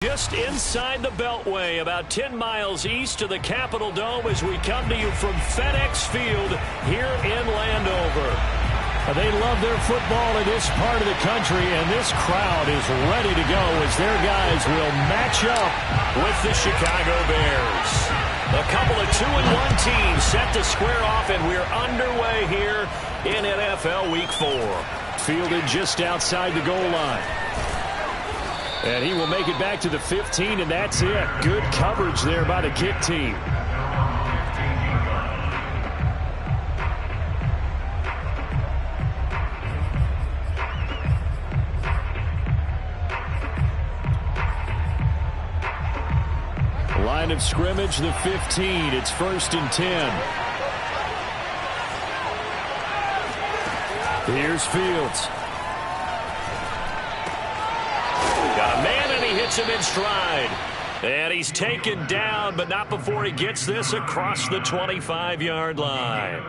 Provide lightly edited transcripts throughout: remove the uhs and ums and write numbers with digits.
Just inside the Beltway, about 10 miles east of the Capitol Dome as we come to you from FedEx Field here in Landover. They love their football in this part of the country, and this crowd is ready to go as their guys will match up with the Chicago Bears. A couple of 2-1 teams set to square off, and we're underway here in NFL Week 4. Fielded just outside the goal line. And he will make it back to the 15, and that's it. Good coverage there by the kick team. Line of scrimmage, the 15. It's 1st and 10. Here's Fields. Got a man, and he hits him in stride. And he's taken down, but not before he gets this across the 25-yard line.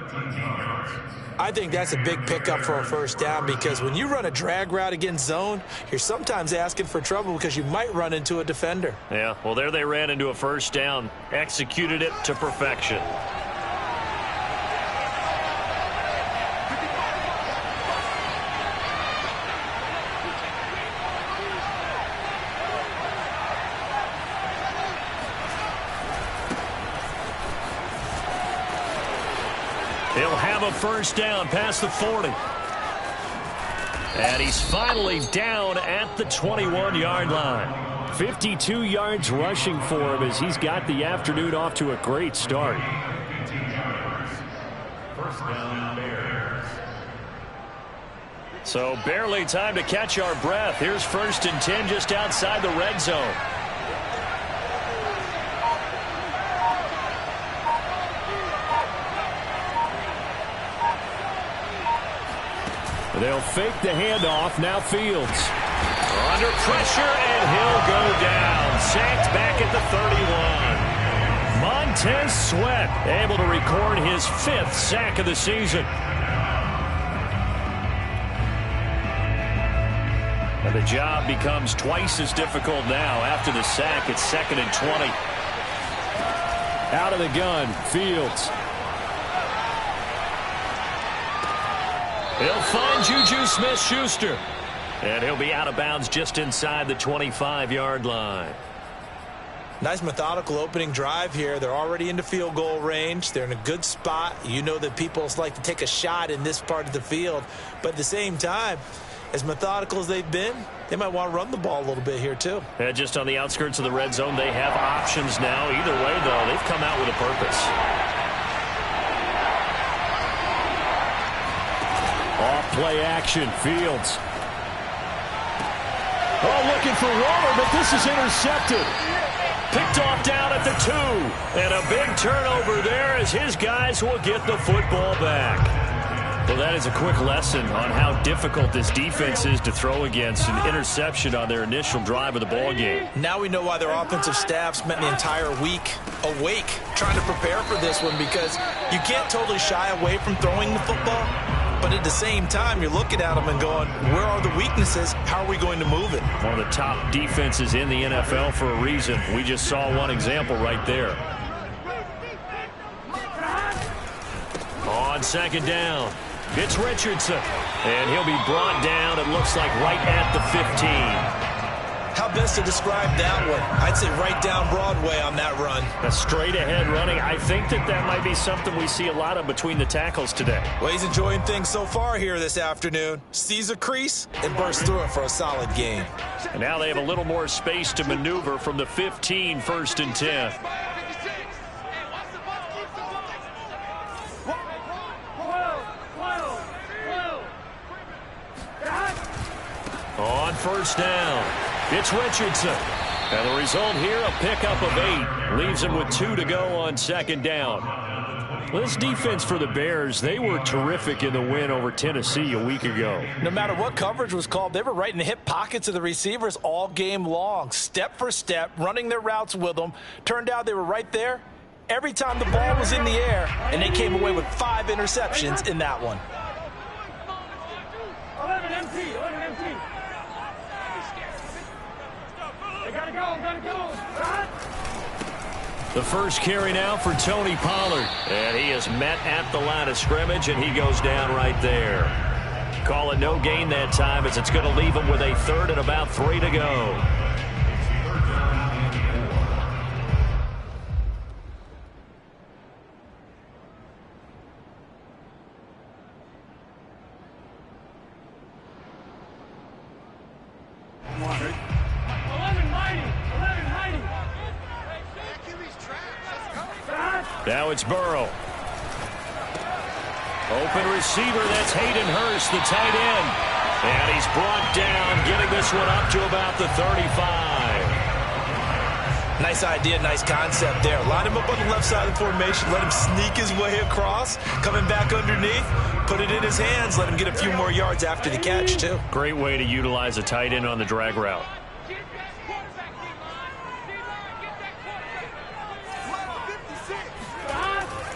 I think that's a big pickup for a first down, because when you run a drag route against zone, you're sometimes asking for trouble because you might run into a defender. Yeah, well, there they ran into a first down, executed it to perfection. He'll have a first down past the 40. And he's finally down at the 21-yard line. 52 yards rushing for him as he's got the afternoon off to a great start. First down, Bears. So barely time to catch our breath. Here's 1st and 10 just outside the red zone. They'll fake the handoff. Now Fields. Under pressure, and he'll go down. Sacked back at the 31. Montez Sweat able to record his 5th sack of the season. And the job becomes twice as difficult now. After the sack, it's 2nd and 20. Out of the gun, Fields. He'll find Juju Smith-Schuster. And he'll be out of bounds just inside the 25-yard line. Nice methodical opening drive here. They're already into field goal range. They're in a good spot. You know that people like to take a shot in this part of the field. But at the same time, as methodical as they've been, they might want to run the ball a little bit here too. And just on the outskirts of the red zone, they have options now. Either way, though, they've come out with a purpose. Off play action, Fields. Oh, looking for Waller, but this is intercepted. Picked off down at the 2. And a big turnover there as his guys will get the football back. Well, that is a quick lesson on how difficult this defense is to throw against. An interception on their initial drive of the ball game. Now we know why their offensive staff spent the entire week awake trying to prepare for this one, because you can't totally shy away from throwing the football. But at the same time, you're looking at them and going, where are the weaknesses? How are we going to move it? One of the top defenses in the NFL for a reason. We just saw one example right there. On 2nd down, it's Richardson. And he'll be brought down, it looks like, right at the 15. How best to describe that one? I'd say right down Broadway on that run. A straight-ahead running. I think that might be something we see a lot of between the tackles today. Well, he's enjoying things so far here this afternoon. Sees a crease and bursts through it for a solid gain. And now they have a little more space to maneuver from the 15, 1st and 10. On 1st down. It's Richardson. And the result here, a pickup of 8. Leaves him with 2 to go on 2nd down. Well, this defense for the Bears, they were terrific in the win over Tennessee a week ago. No matter what coverage was called, they were right in the hip pockets of the receivers all game long. Step for step, running their routes with them. Turned out they were right there every time the ball was in the air, and they came away with 5 interceptions in that one. 11 MT. They gotta go. The first carry now for Tony Pollard. And he is met at the line of scrimmage, and he goes down right there. Call it no gain that time, as it's going to leave him with a third and about 3 to go. Now it's Burrow. Open receiver, that's Hayden Hurst, the tight end. And he's brought down, getting this one up to about the 35. Nice idea, nice concept there. Line him up on the left side of the formation, let him sneak his way across, coming back underneath, put it in his hands, let him get a few more yards after the catch, too. Great way to utilize a tight end on the drag route.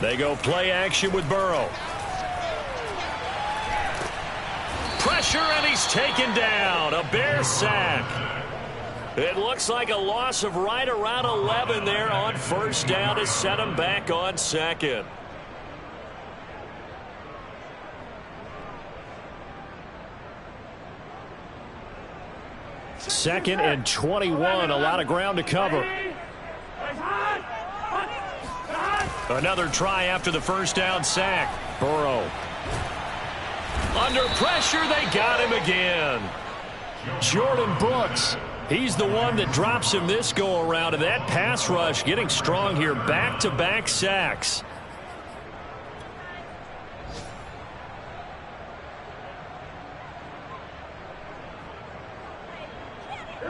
They go play action with Burrow. Pressure, and he's taken down. A Bear sack. It looks like a loss of right around 11 there on first down to set him back on second. Second and 21. A lot of ground to cover. Another try after the first down sack. Burrow. Under pressure, they got him again. Jordan Brooks. He's the one that drops him this go-around, and that pass rush getting strong here. Back-to-back sacks.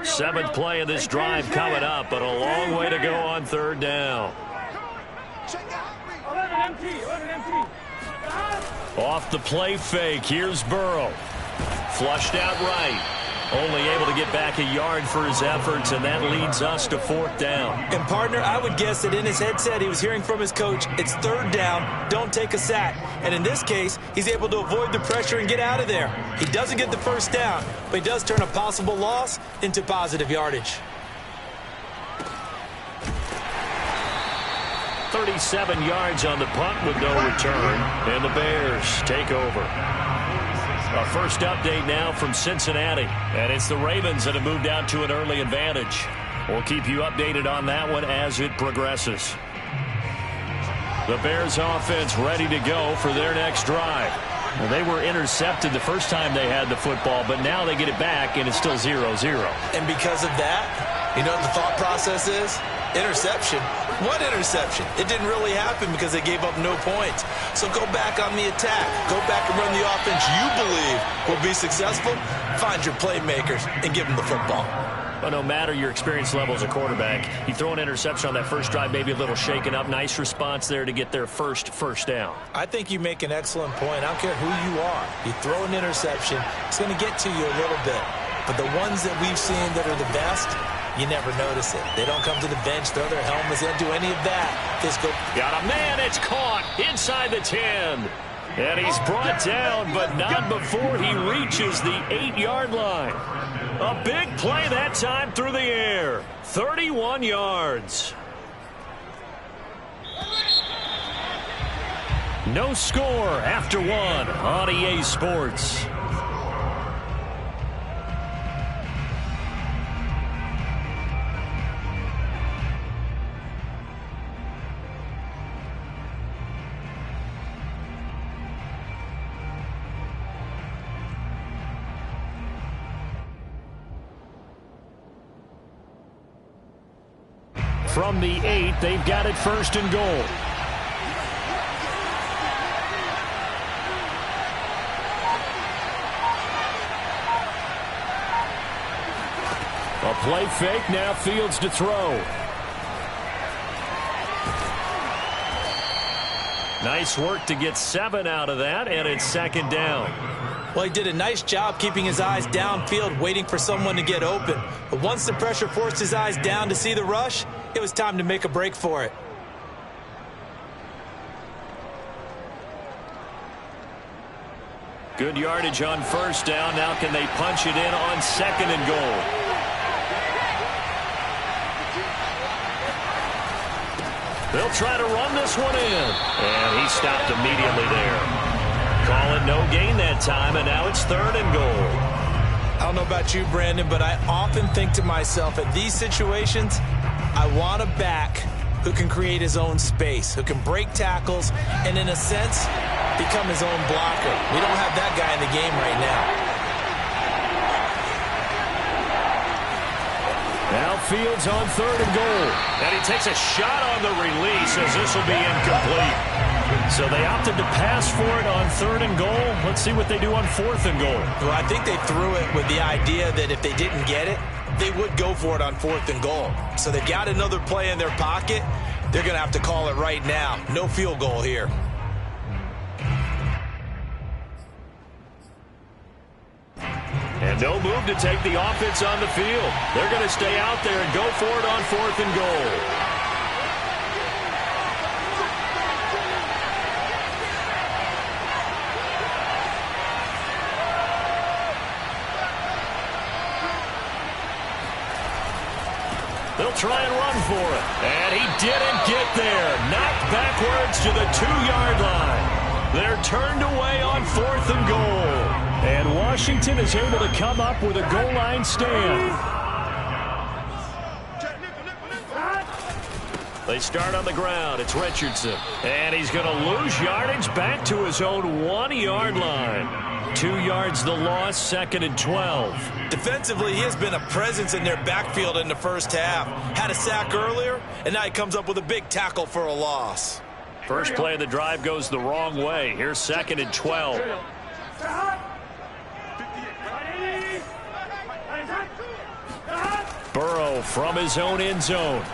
Seventh play of this drive coming up, but a long way to go on third down. Off the play fake, here's Burrow. Flushed out right. Only able to get back a yard for his efforts, and that leads us to fourth down. And, partner, I would guess that in his headset he was hearing from his coach, it's third down, don't take a sack. And in this case, he's able to avoid the pressure and get out of there. He doesn't get the first down, but he does turn a possible loss into positive yardage. 37 yards on the punt with no return, and the Bears take over. Our first update now from Cincinnati, and it's the Ravens that have moved out to an early advantage. We'll keep you updated on that one as it progresses. The Bears offense ready to go for their next drive. Well, they were intercepted the first time they had the football, but now they get it back, and it's still 0-0. And because of that, you know what the thought process is? Interception. What interception? It didn't really happen because they gave up no points. So go back on the attack. Go back and run the offense you believe will be successful. Find your playmakers and give them the football. But no matter your experience level as a quarterback, you throw an interception on that first drive, maybe a little shaken up. Nice response there to get their first down. I think you make an excellent point. I don't care who you are. You throw an interception, it's going to get to you a little bit. But the ones that we've seen that are the best, you never notice it. They don't come to the bench, throw their helmets, they don't do any of that. Just go. Got a man, it's caught inside the 10. And he's brought down, but not before he reaches the 8-yard line. A big play that time through the air. 31 yards. No score after one on EA Sports. From the 8, they've got it first and goal. A play fake, now Fields to throw. Nice work to get 7 out of that, and it's second down. Well, he did a nice job keeping his eyes downfield, waiting for someone to get open. But once the pressure forced his eyes down to see the rush, it was time to make a break for it. Good yardage on first down. Now can they punch it in on second and goal? They'll try to run this one in. And he stopped immediately there. Call it no gain that time, and now it's 3rd and goal. I don't know about you, Brandon, but I often think to myself, at these situations, I want a back who can create his own space, who can break tackles, and in a sense, become his own blocker. We don't have that guy in the game right now. Now Fields on 3rd and goal. And he takes a shot on the release as this will be incomplete. So they opted to pass for it on 3rd and goal. Let's see what they do on 4th and goal. Well, I think they threw it with the idea that if they didn't get it, they would go for it on 4th and goal. So they've got another play in their pocket. They're going to have to call it right now. No field goal here. And no move to take the offense on the field. They're going to stay out there and go for it on 4th and goal. They'll try and run for it. And he didn't get there. Knocked backwards to the 2-yard line. They're turned away on 4th and goal. And Washington is able to come up with a goal line stand. They start on the ground. It's Richardson. And he's going to lose yardage back to his own 1-yard line. 2 yards the loss, 2nd and 12. Defensively, he has been a presence in their backfield in the first half. Had a sack earlier, and now he comes up with a big tackle for a loss. First play of the drive goes the wrong way. Here's 2nd and 12. Burrow from his own end zone.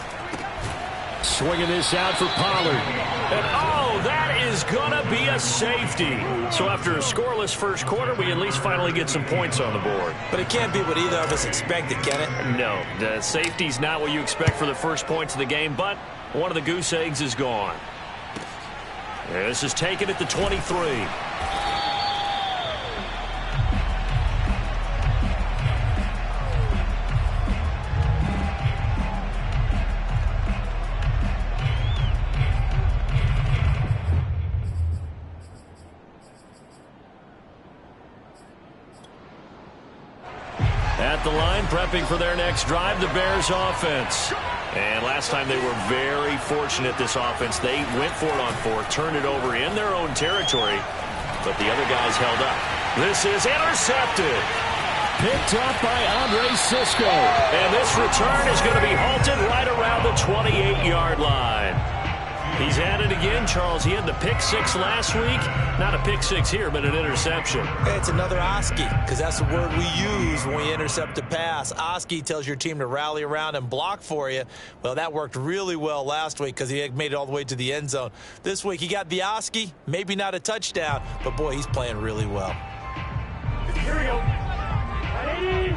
Swinging this out for Pollard. And oh, that is going to be a safety. So after a scoreless first quarter, we at least finally get some points on the board. But it can't be what either of us expected, can it? No, the safety's not what you expect for the first points of the game, but one of the goose eggs is gone. And this is taken at the 23. At the line, prepping for their next drive, the Bears offense. And last time they were very fortunate, this offense. They went for it on 4th, turned it over in their own territory, but the other guys held up. This is intercepted. Picked up by Andre Cisco. And this return is going to be halted right around the 28-yard line. He's at it again, Charles. He had the pick 6 last week. Not a pick 6 here, but an interception. Hey, it's another Oski, because that's the word we use when we intercept a pass. Oski tells your team to rally around and block for you. Well, that worked really well last week because he made it all the way to the end zone. This week, he got the Oski, maybe not a touchdown, but, boy, he's playing really well. Here we go. Ready?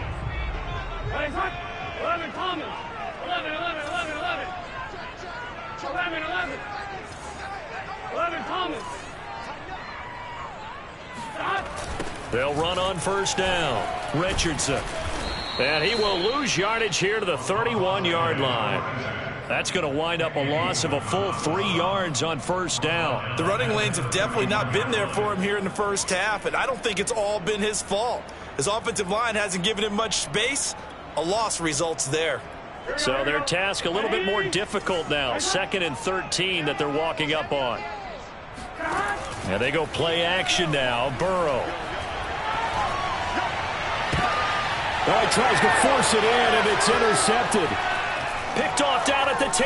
11, Thomas. 11. 11, Thomas. Stop. They'll run on first down. Richardson. And he will lose yardage here to the 31-yard line. That's going to wind up a loss of a full 3 yards on first down. The running lanes have definitely not been there for him here in the first half, and I don't think it's all been his fault. His offensive line hasn't given him much space. A loss results there. So their task a little bit more difficult now. 2nd and 13 that they're walking up on. And they go play action now. Burrow. Oh, he tries to force it in, and it's intercepted. Picked off down at the 10.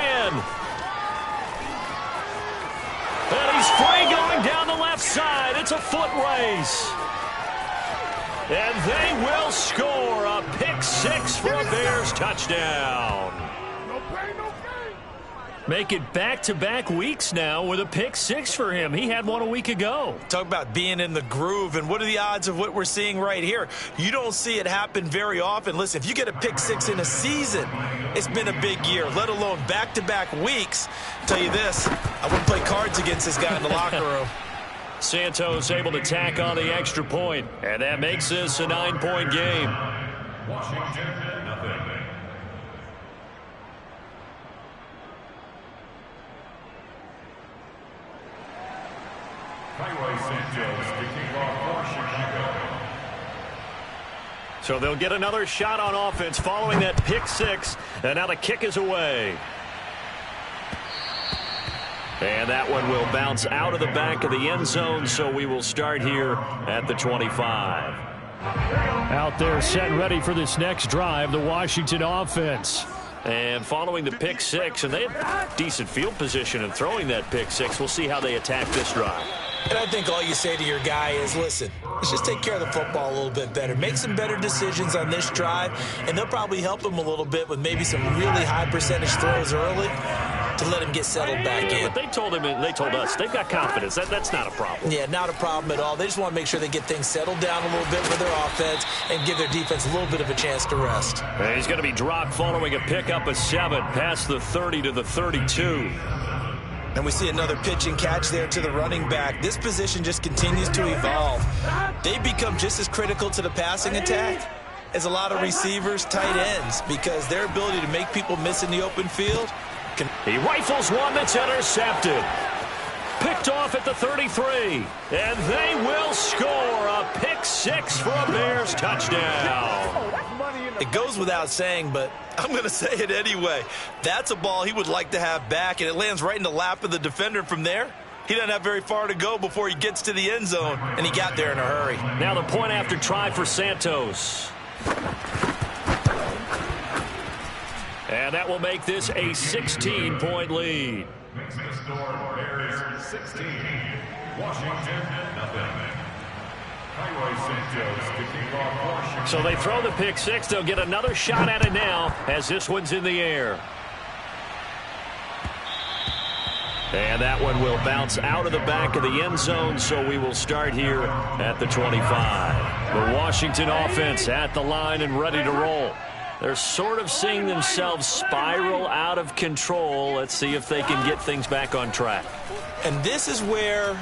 And he's free going down the left side. It's a foot race. And they will score a pick 6 for a Bears touchdown. Make it back-to-back weeks now with a pick 6 for him. He had one a week ago. Talk about being in the groove, and what are the odds of what we're seeing right here? You don't see it happen very often. Listen, if you get a pick 6 in a season, it's been a big year, let alone back-to-back weeks. I'll tell you this, I wouldn't play cards against this guy in the locker room. Santos able to tack on the extra point, and that makes this a 9-point game. Washington, nothing. So they'll get another shot on offense following that pick six. And now the kick is away. And that one will bounce out of the back of the end zone, so we will start here at the 25. Out there set and ready for this next drive, the Washington offense. And following the pick six, and they have decent field position in throwing that pick six. We'll see how they attack this drive. And I think all you say to your guy is, listen, let's just take care of the football a little bit better. Make some better decisions on this drive, and they'll probably help him a little bit with maybe some really high percentage throws early to let him get settled back in. But they told us they've got confidence. That's not a problem. Yeah, not a problem at all. They just want to make sure they get things settled down a little bit for their offense and give their defense a little bit of a chance to rest. And he's going to be dropped following a pickup of 7 past the 30 to the 32. And we see another pitch and catch there to the running back. This position just continues to evolve. They become just as critical to the passing attack as a lot of receivers, tight ends, because their ability to make people miss in the open field. He rifles one that's intercepted. Picked off at the 33. And they will score a pick six for a Bears touchdown. It goes without saying, but I'm going to say it anyway. That's a ball he would like to have back, and it lands right in the lap of the defender from there. He doesn't have very far to go before he gets to the end zone, and he got there in a hurry. Now the point after try for Santos. And that will make this a 16-point lead. Makes the score Bears 16, Washington nothing. So they throw the pick six. They'll get another shot at it now as this one's in the air. And that one will bounce out of the back of the end zone, so we will start here at the 25. The Washington offense at the line and ready to roll. They're sort of seeing themselves spiral out of control. Let's see if they can get things back on track. And this is where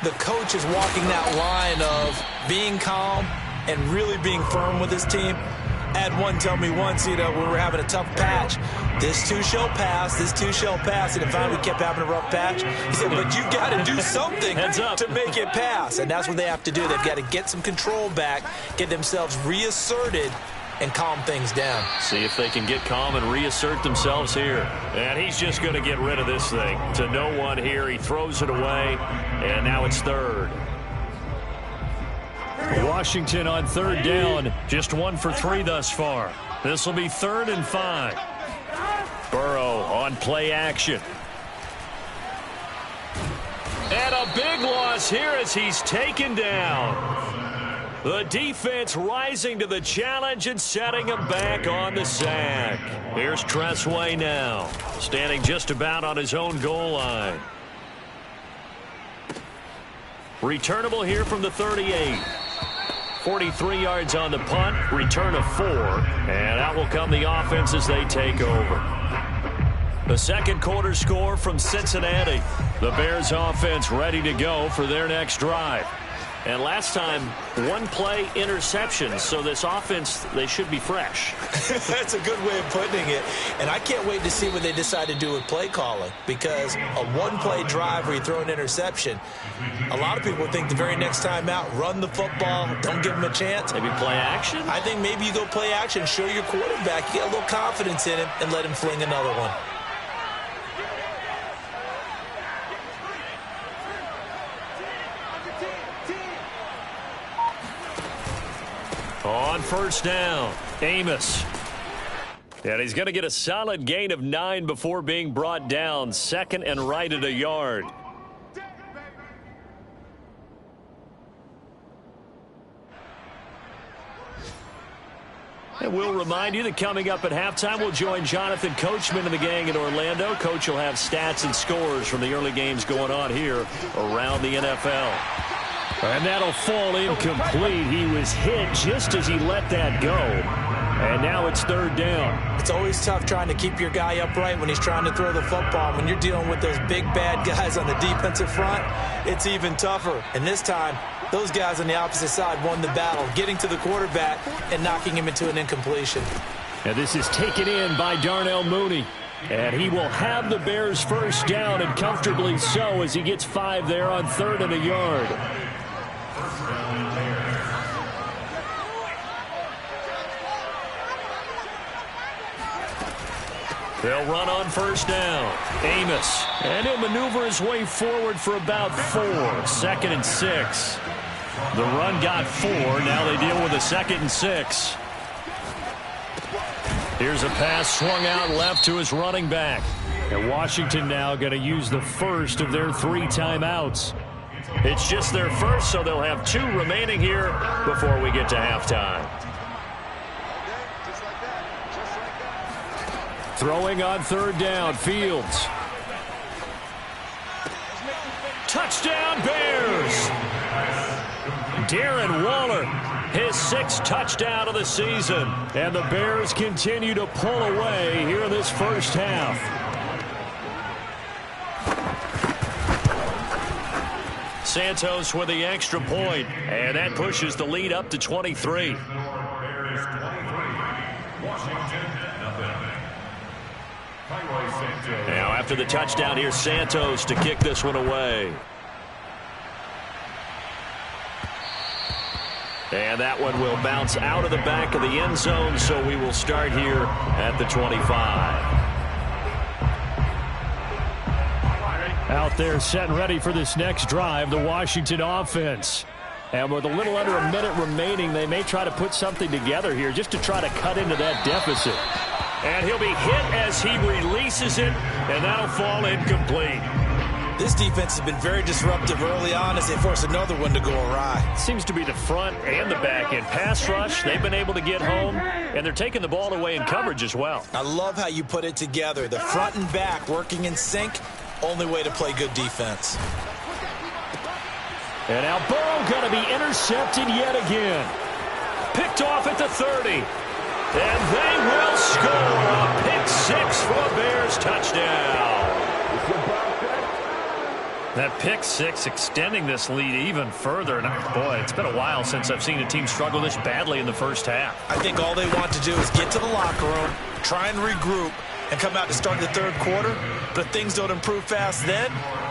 the coach is walking that line of being calm and really being firm with his team. I had one tell me once, when we were having a tough patch, this too shall pass, this too shall pass. And finally we kept having a rough patch. He said, but you got to do something to make it pass. And that's what they have to do. They've got to get some control back, get themselves reasserted, and calm things down. See if they can get calm and reassert themselves here. And he's just going to get rid of this thing. To no one here. He throws it away, and now it's third. Washington on third down. Just 1 for 3 thus far. This will be 3rd and 5. Burrow on play action. And a big loss here as he's taken down. The defense rising to the challenge and setting him back on the sack. Here's Tressway now, standing just about on his own goal line. Returnable here from the 38. 43 yards on the punt, return of 4, and out will come the offense as they take over. The second quarter score from Cincinnati. The Bears offense ready to go for their next drive. And last time, 1 play interception, so this offense, they should be fresh. That's a good way of putting it. And I can't wait to see what they decide to do with play calling, because a 1-play drive where you throw an interception, a lot of people think the very next time out, run the football, don't give them a chance. Maybe play action? I think maybe you go play action, show your quarterback, you get a little confidence in him, and let him fling another one. On first down, Amos. And he's going to get a solid gain of 9 before being brought down. 2nd and right at a yard. And we'll remind you that coming up at halftime, we'll join Jonathan Coachman and the gang in Orlando. Coach will have stats and scores from the early games going on here around the NFL. And that'll fall incomplete. He was hit just as he let that go. And now it's 3rd down. It's always tough trying to keep your guy upright when he's trying to throw the football. When you're dealing with those big, bad guys on the defensive front, it's even tougher. And this time, those guys on the opposite side won the battle, getting to the quarterback and knocking him into an incompletion. And this is taken in by Darnell Mooney. And he will have the Bears first down, and comfortably so, as he gets 5 there on 3rd and a yard. They'll run on first down. Amos. And he'll maneuver his way forward for about 4. 2nd and 6. The run got 4. Now they deal with a 2nd and 6. Here's a pass swung out left to his running back. And Washington now going to use the first of their 3 timeouts. It's just their first, so they'll have 2 remaining here before we get to halftime. Throwing on 3rd down, Fields. Touchdown, Bears! Darren Waller, his 6th touchdown of the season. And the Bears continue to pull away here in this first half. Santos with the extra point, and that pushes the lead up to 23. Now after the touchdown, here's Santos to kick this one away. And that one will bounce out of the back of the end zone, so we will start here at the 25. Out there set and ready for this next drive, the Washington offense. And with a little under a minute remaining, they may try to put something together here just to try to cut into that deficit. And he'll be hit as he releases it, and that'll fall incomplete. This defense has been very disruptive early on as they force another one to go awry. Seems to be the front and the back end. Pass rush, they've been able to get home, and they're taking the ball away in coverage as well. I love how you put it together. The front and back working in sync, only way to play good defense. And now Burrow going to be intercepted yet again. Picked off at the 30. And they will score a pick 6 for a Bears touchdown. That pick 6 extending this lead even further. And boy, it's been a while since I've seen a team struggle this badly in the first half. I think all they want to do is get to the locker room, try and regroup, and come out to start the 3rd quarter. But if things don't improve fast then,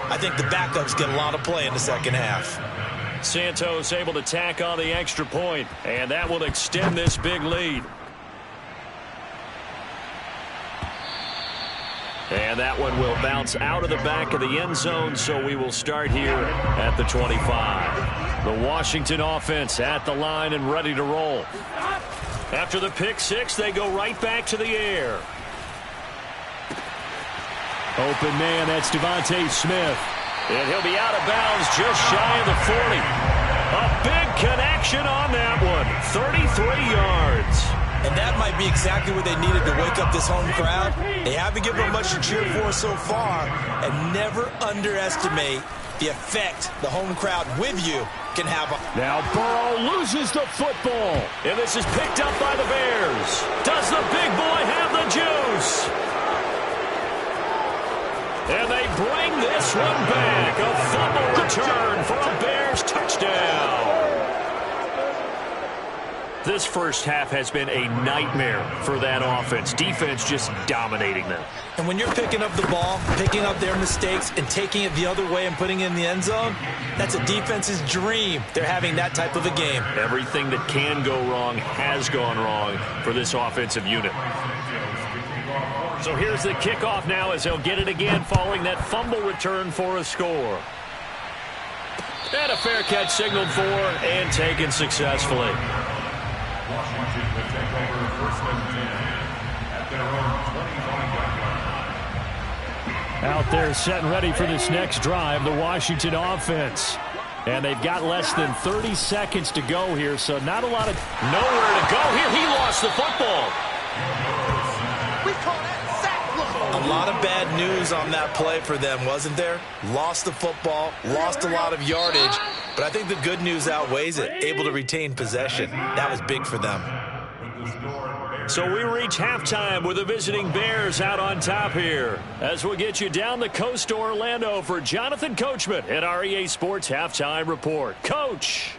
I think the backups get a lot of play in the 2nd half. Santos able to tack on the extra point, and that will extend this big lead. And that one will bounce out of the back of the end zone, so we will start here at the 25. The Washington offense at the line and ready to roll. After the pick 6, they go right back to the air. Open man, that's Devontae Smith. And he'll be out of bounds just shy of the 40. A big connection on that one. 33 yards. And that might be exactly what they needed to wake up this home crowd. They haven't given them much to cheer for so far. And never underestimate the effect the home crowd with you can have. Now Burrow loses the football. And this is picked up by the Bears. Does the big boy have the juice? And they bring this one back. A fumble return for a Bears touchdown. This first half has been a nightmare for that offense. Defense just dominating them. And when you're picking up the ball, picking up their mistakes, and taking it the other way and putting it in the end zone, that's a defense's dream. They're having that type of a game. Everything that can go wrong has gone wrong for this offensive unit. So here's the kickoff now as they'll get it again following that fumble return for a score. And a fair catch signaled for and taken successfully. Washington will take over 1st and 10 at their own 20-yard line. Out there set and ready for this next drive, the Washington offense. And they've got less than 30 seconds to go here, so not a lot of nowhere to go here. He lost the football. We call that sack. A lot of bad news on that play for them, wasn't there? Lost the football, lost a lot of yardage, but I think the good news outweighs it. Able to retain possession. That was big for them. So we reach halftime with the visiting Bears out on top here. As we'll get you down the coast to Orlando for Jonathan Coachman at our EA Sports Halftime Report. Coach.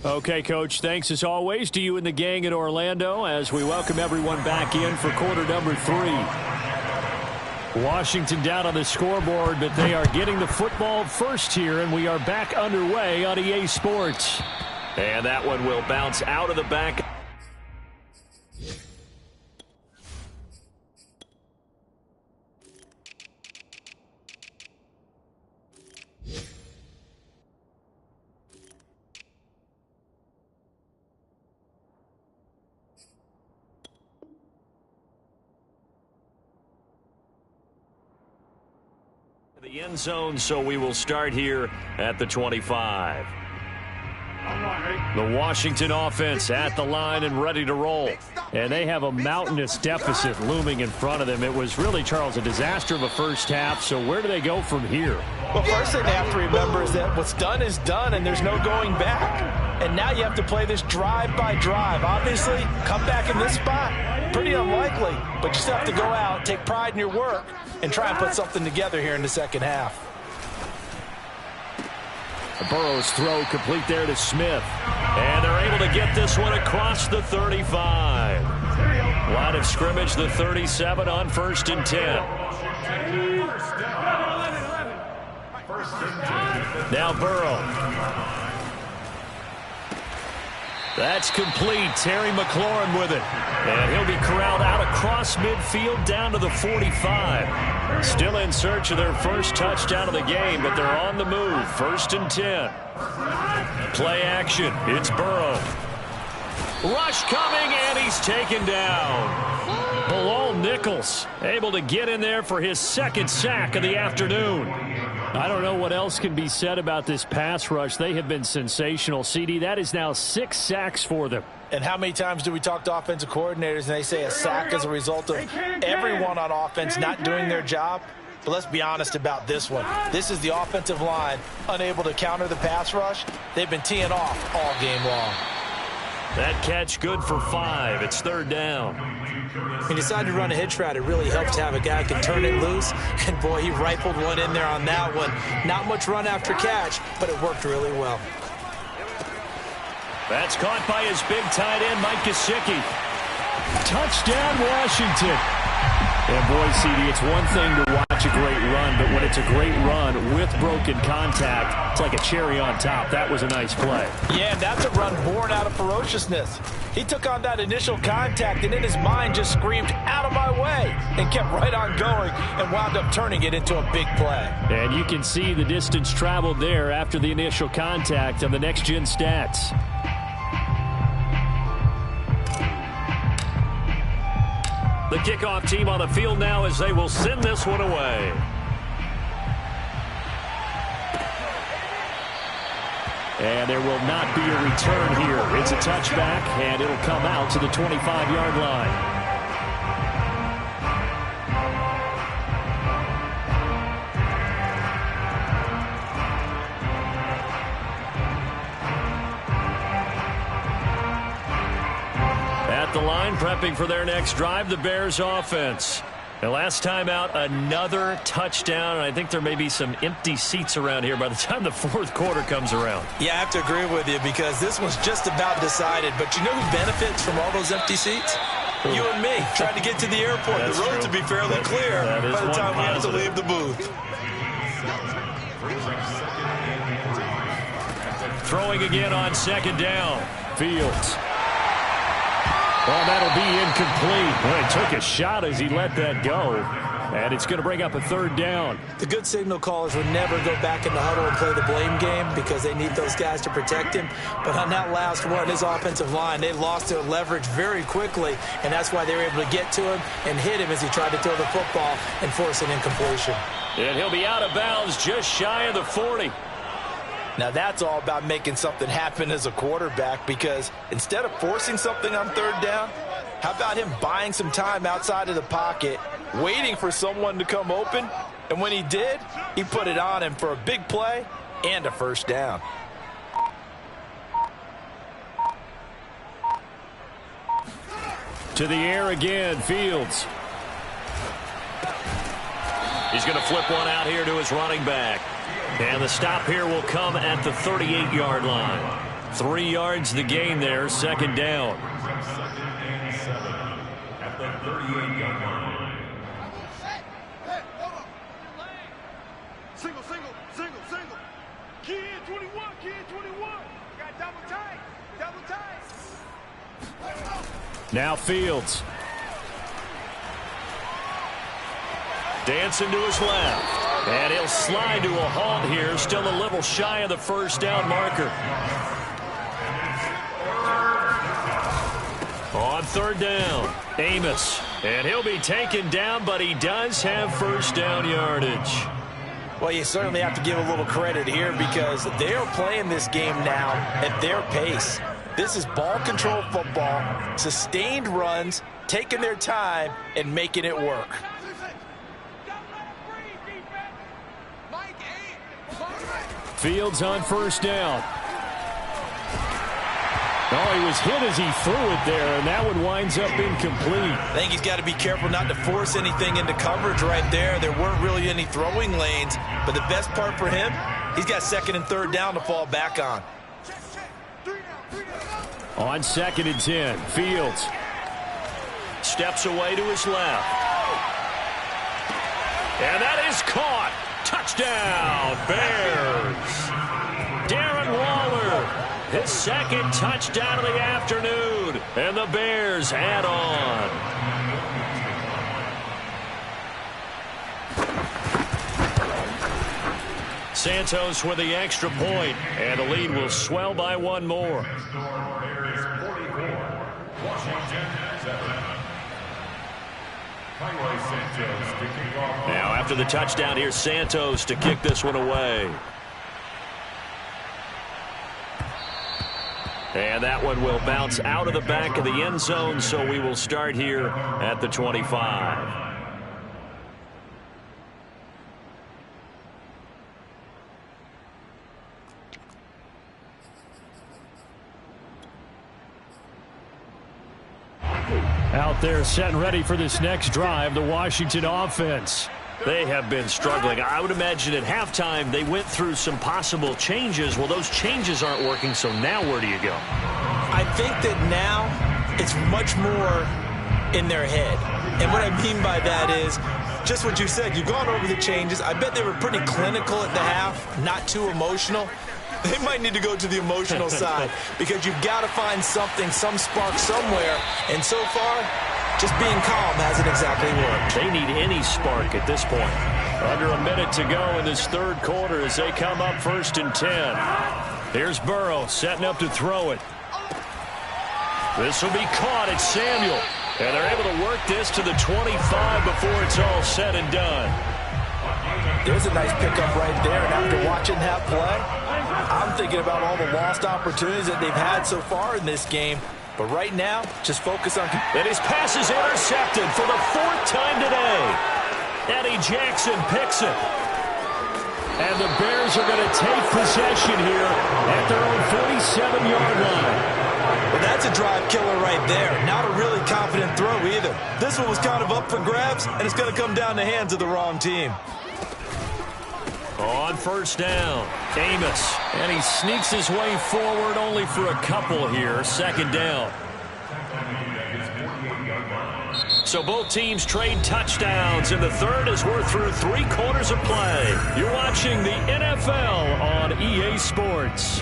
Okay, Coach, thanks as always to you and the gang in Orlando as we welcome everyone back in for quarter number 3. Washington down on the scoreboard, but they are getting the football first here, and we are back underway on EA Sports. And that one will bounce out of the back. The end zone, so we will start here at the 25. The Washington offense at the line and ready to roll. And they have a mountainous deficit looming in front of them. It was really, Charles, a disaster of a first half. So where do they go from here? Well, first thing they have to remember is that what's done is done, and there's no going back. And now you have to play this drive by drive. Obviously, come back in this spot, pretty unlikely. But you still have to go out, take pride in your work, and try and put something together here in the second half. Burrow's throw complete there to Smith. And they're able to get this one across the 35. Line of scrimmage, the 37 on 1st and 10. Now Burrow. That's complete. Terry McLaurin with it. And he'll be corralled out across midfield down to the 45. Still in search of their first touchdown of the game, but they're on the move. 1st and 10. Play action. It's Burrow. Rush coming, and he's taken down. Bilal Nichols able to get in there for his second sack of the afternoon. I don't know what else can be said about this pass rush. They have been sensational, CD. That is now 6 sacks for them. And how many times do we talk to offensive coordinators and they say a sack is a result of everyone on offense not doing their job? But let's be honest about this one. This is the offensive line unable to counter the pass rush. They've been teeing off all game long. That catch good for 5. It's 3rd down. He decided to run a hitch route. It really helped to have a guy who can turn it loose. And, boy, he rifled one in there on that one. Not much run after catch, but it worked really well. That's caught by his big tight end, Mike Gesicki. Touchdown, Washington. And, boy, CD, it's one thing to watch a great run, but when it's a great run with broken contact, it's like a cherry on top. That was a nice play. Yeah, and that's a run born out of ferociousness. He took on that initial contact, and in his mind just screamed, "Out of my way," and kept right on going and wound up turning it into a big play. And you can see the distance traveled there after the initial contact on the next-gen stats. The kickoff team on the field now as they will send this one away. And there will not be a return here. It's a touchback, and it'll come out to the 25-yard line. The line prepping for their next drive, the Bears offense. The last time out, another touchdown. And I think there may be some empty seats around here by the time the 4th quarter comes around. Yeah, I have to agree with you because this one's just about decided. But you know who benefits from all those empty seats? You and me, trying to get to the airport. That's the roads true. will be fairly clear by the time we have to leave the booth. Throwing again on 2nd down. Fields. Well, that'll be incomplete. Well, he took a shot as he let that go. And it's going to bring up a 3rd down. The good signal callers would never go back in the huddle and play the blame game because they need those guys to protect him. But on that last one, his offensive line, they lost their leverage very quickly, and that's why they were able to get to him and hit him as he tried to throw the football and force an incompletion. And he'll be out of bounds just shy of the 40. Now that's all about making something happen as a quarterback because instead of forcing something on 3rd down, how about him buying some time outside of the pocket, waiting for someone to come open, and when he did, he put it on him for a big play and a 1st down. To the air again, Fields. He's going to flip one out here to his running back. And the stop here will come at the 38-yard line. 3 yards the gain there, second down. Second and 7 at the 38-yard line. Single. Key in 21. Got double tight. Now Fields. Dancing to his left. And he'll slide to a halt here. Still a little shy of the first down marker. On third down, Amos. And he'll be taken down, but he does have first down yardage. Well, you certainly have to give a little credit here because they're playing this game now at their pace. This is ball control football, sustained runs, taking their time, and making it work. Fields on first down. Oh, he was hit as he threw it there, and that one winds up incomplete. I think he's got to be careful not to force anything into coverage right there. There weren't really any throwing lanes, but the best part for him, he's got second and third down to fall back on. On second and 10, Fields steps away to his left. And that is caught. Touchdown, Bears. Darren Waller, his second touchdown of the afternoon. And the Bears add on. Santos with the extra point, and the lead will swell by one more. Now after the touchdown, here's Santos to kick this one away. And that one will bounce out of the back of the end zone, so we will start here at the 25. Out there set and ready for this next drive, the Washington offense. They have been struggling. I would imagine at halftime they went through some possible changes. Well, those changes aren't working, so now where do you go? I think that now it's much more in their head. And what I mean by that is just what you said. You've gone over the changes. I bet they were pretty clinical at the half, not too emotional. They might need to go to the emotional side because you've got to find something, some spark somewhere. And so far, just being calm hasn't exactly worked. They need any spark at this point. Under a minute to go in this third quarter as they come up first and 10. Here's Burrow setting up to throw it. This will be caught. It's Samuel. And they're able to work this to the 25 before it's all said and done. There's a nice pickup right there. And after watching that play, I'm thinking about all the lost opportunities that they've had so far in this game. But right now, just focus on... And his pass is intercepted for the fourth time today. Eddie Jackson picks it. And the Bears are going to take possession here at their own 47-yard line. Well, that's a drive killer right there. Not a really confident throw either. This one was kind of up for grabs, and it's going to come down the hands of the wrong team. On first down, Amos. And he sneaks his way forward only for a couple here. Second down. So both teams trade touchdowns, and the third as we're through 3 quarters of play. You're watching the NFL on EA Sports.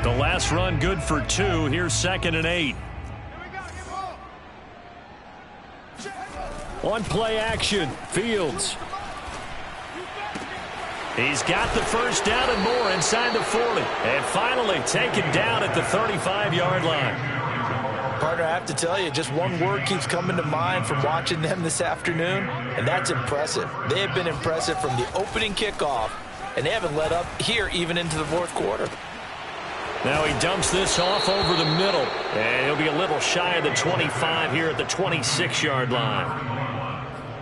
The last run good for 2. Here's second and 8. On play action, Fields. He's got the first down and more inside the 40. And finally taken down at the 35-yard line. Partner, I have to tell you, just one word keeps coming to mind from watching them this afternoon, and that's impressive. They have been impressive from the opening kickoff, and they haven't let up here even into the fourth quarter. Now he dumps this off over the middle, and he'll be a little shy of the 25 here at the 26-yard line.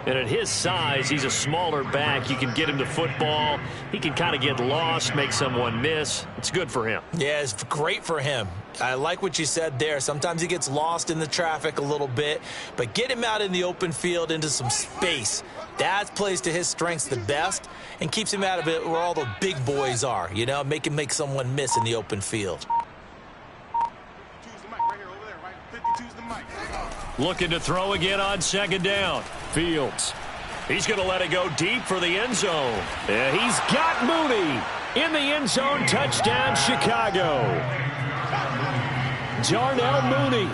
And at his size, he's a smaller back. You can get him the football. He can kind of get lost, make someone miss. It's good for him. Yeah, it's great for him. I like what you said there. Sometimes he gets lost in the traffic a little bit, but get him out in the open field into some space. That plays to his strengths the best and keeps him out of it where all the big boys are, you know, make him make someone miss in the open field. Looking to throw again on second down. Fields. He's going to let it go deep for the end zone. Yeah, he's got Mooney in the end zone. Touchdown, Chicago. Darnell Mooney,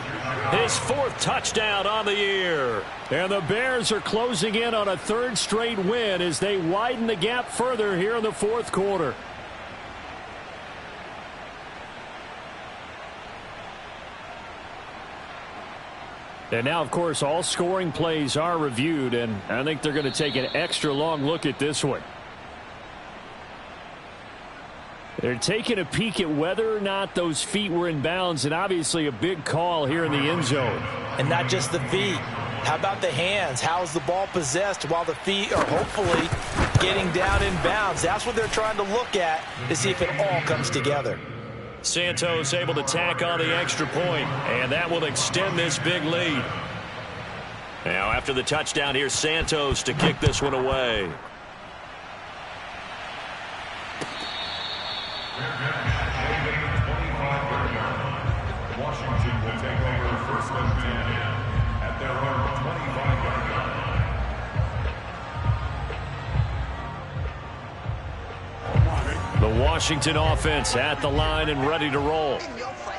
his 4th touchdown on the year. And the Bears are closing in on a 3rd straight win as they widen the gap further here in the 4th quarter. And now, of course, all scoring plays are reviewed, and I think they're going to take an extra long look at this one. They're taking a peek at whether or not those feet were in bounds, and obviously a big call here in the end zone. And not just the feet. How about the hands? How is the ball possessed while the feet are hopefully getting down in bounds? That's what they're trying to look at to see if it all comes together. Santos able to tack on the extra point, and that will extend this big lead. Now, after the touchdown, here's Santos to kick this one away. Washington will take over 1st and 10 at their own 25-yard line. The Washington offense at the line and ready to roll.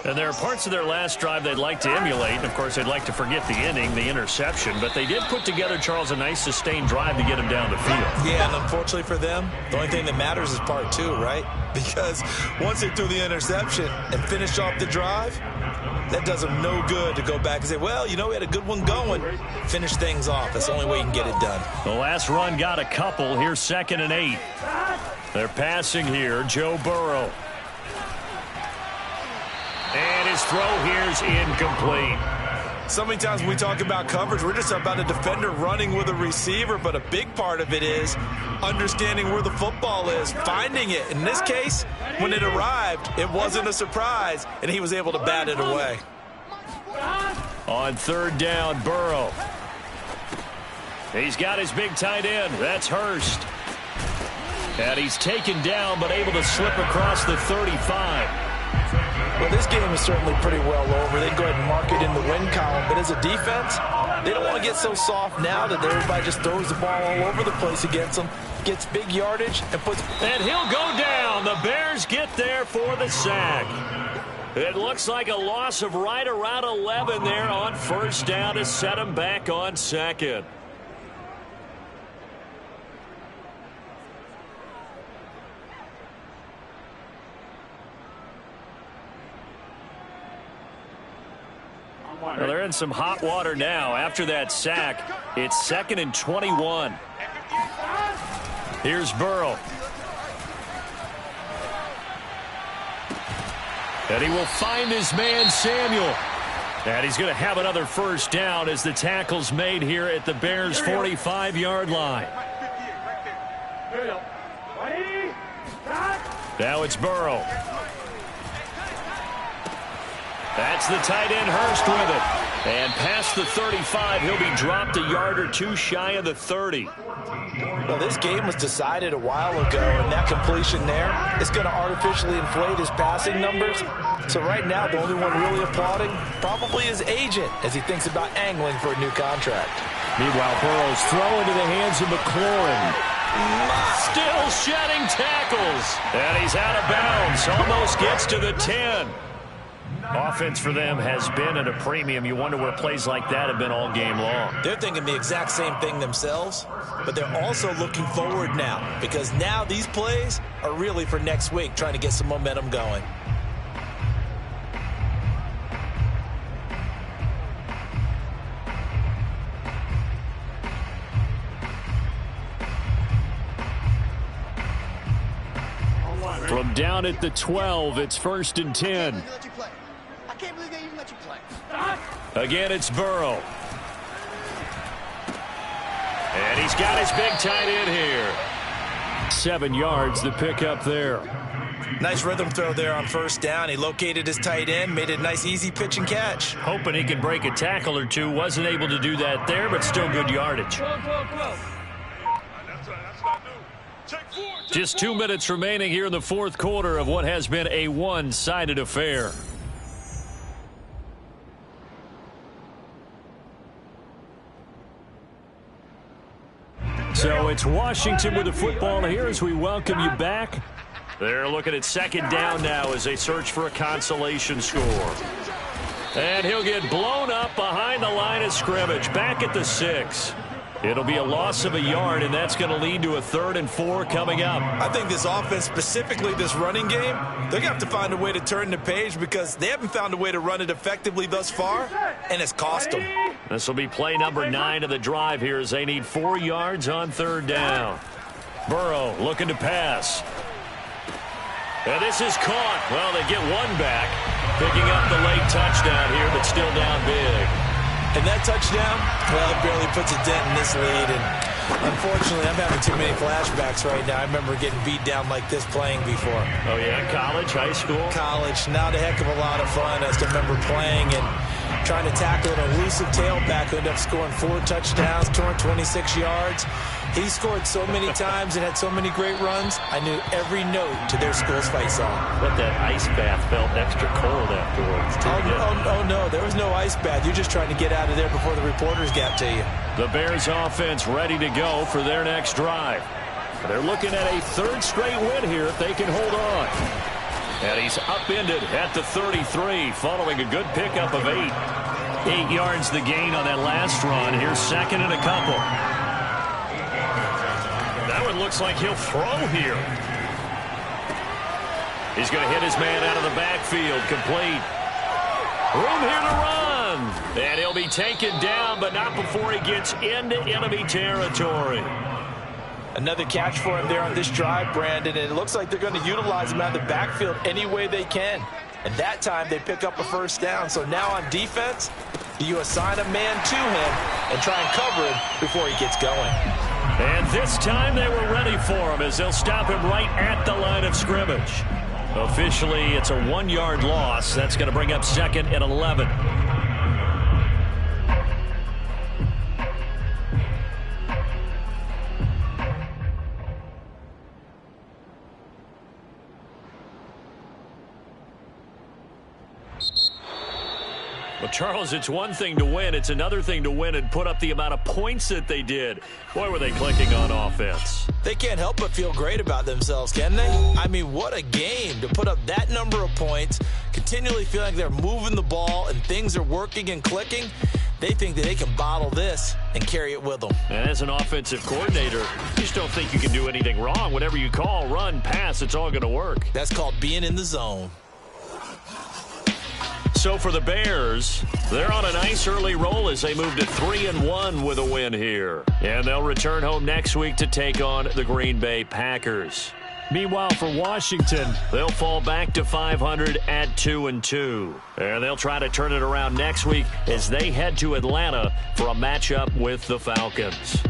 And there are parts of their last drive they'd like to emulate. And, of course, they'd like to forget the inning, the interception. But they did put together, Charles, a nice sustained drive to get him down the field. Yeah, and unfortunately for them, the only thing that matters is part 2, right? Because once they threw the interception and finished off the drive, that does them no good to go back and say, well, you know, we had a good one going. Finish things off. That's the only way you can get it done. The last run got a couple. Here's 2nd and 8. They're passing here. Joe Burrow. And his throw here's incomplete. So many times when we talk about coverage, we're just about a defender running with a receiver, but a big part of it is understanding where the football is, finding it. In this case, when it arrived, it wasn't a surprise, and he was able to bat it away. On 3rd down, Burrow. He's got his big tight end. That's Hurst. And he's taken down, but able to slip across the 35. Well, this game is certainly pretty well over. They can go ahead and mark it in the win column. But as a defense, they don't want to get so soft now that everybody just throws the ball all over the place against them, gets big yardage, and puts... And he'll go down. The Bears get there for the sack. It looks like a loss of right around 11 there on 1st down to set him back on 2nd. Well, they're in some hot water now. After that sack, it's 2nd and 21. Here's Burrow. And he will find his man, Samuel. And he's going to have another 1st down as the tackle's made here at the Bears' 45-yard line. Now it's Burrow. That's the tight end, Hurst, with it. And past the 35, he'll be dropped a yard or 2 shy of the 30. Well, this game was decided a while ago, and that completion there is going to artificially inflate his passing numbers. So right now, the only one really applauding probably his agent as he thinks about angling for a new contract. Meanwhile, Burrow's throw into the hands of McLaurin. Still shedding tackles. And he's out of bounds. Almost gets to the 10. Offense for them has been at a premium. You wonder where plays like that have been all game long. They're thinking the exact same thing themselves, but they're also looking forward now because now these plays are really for next week, trying to get some momentum going. From down at the 12, it's 1st and 10. I can't believe they even let you play. Again, it's Burrow. And he's got his big tight end here. 7 yards to pick up there. Nice rhythm throw there on first down. He located his tight end, made it a nice easy pitch and catch. Hoping he could break a tackle or two. Wasn't able to do that there, but still good yardage. Just 2 minutes remaining here in the fourth quarter of what has been a one-sided affair. So it's Washington with the football here as we welcome you back. They're looking at second down now as they search for a consolation score. And he'll get blown up behind the line of scrimmage, back at the 6. It'll be a loss of a yard, and that's going to lead to a 3rd and 4 coming up. I think this offense, specifically this running game, they're going to have to find a way to turn the page because they haven't found a way to run it effectively thus far, and it's cost them. This will be play number 9 of the drive here as they need 4 yards on 3rd down. Burrow looking to pass. And this is caught. Well, they get one back, picking up the late touchdown here, but still down big. And that touchdown, well, it barely puts a dent in this lead. And unfortunately, I'm having too many flashbacks right now. I remember getting beat down like this playing before. Oh, yeah? College, high school? College. Not a heck of a lot of fun. I just remember playing and trying to tackle an elusive tailback who ended up scoring 4 touchdowns, 226 yards. He scored so many times and had so many great runs, I knew every note to their school's fight song. But that ice bath felt extra cold afterwards, too. Oh, no, there was no ice bath. You're just trying to get out of there before the reporters got to you. The Bears offense ready to go for their next drive. They're looking at a 3rd straight win here if they can hold on. And he's upended at the 33 following a good pickup of 8. 8 yards the gain on that last run. Here's 2nd and a couple. That one looks like he'll throw here. He's going to hit his man out of the backfield. Complete. Room here to run. And he'll be taken down, but not before he gets into enemy territory. Another catch for him there on this drive, Brandon, and it looks like they're going to utilize him out of the backfield any way they can. And that time they pick up a 1st down. So now on defense, you assign a man to him and try and cover him before he gets going. And this time they were ready for him as they'll stop him right at the line of scrimmage. Officially, it's a 1-yard loss. That's going to bring up 2nd and 11. Well, Charles, it's one thing to win. It's another thing to win and put up the amount of points that they did. Boy, were they clicking on offense. They can't help but feel great about themselves, can they? I mean, what a game to put up that number of points, continually feeling like they're moving the ball and things are working and clicking. They think that they can bottle this and carry it with them. And as an offensive coordinator, you just don't think you can do anything wrong. Whatever you call, run, pass, it's all going to work. That's called being in the zone. So for the Bears, they're on a nice early roll as they move to 3-1 with a win here. And they'll return home next week to take on the Green Bay Packers. Meanwhile, for Washington, they'll fall back to 500 at 2-2. And they'll try to turn it around next week as they head to Atlanta for a matchup with the Falcons.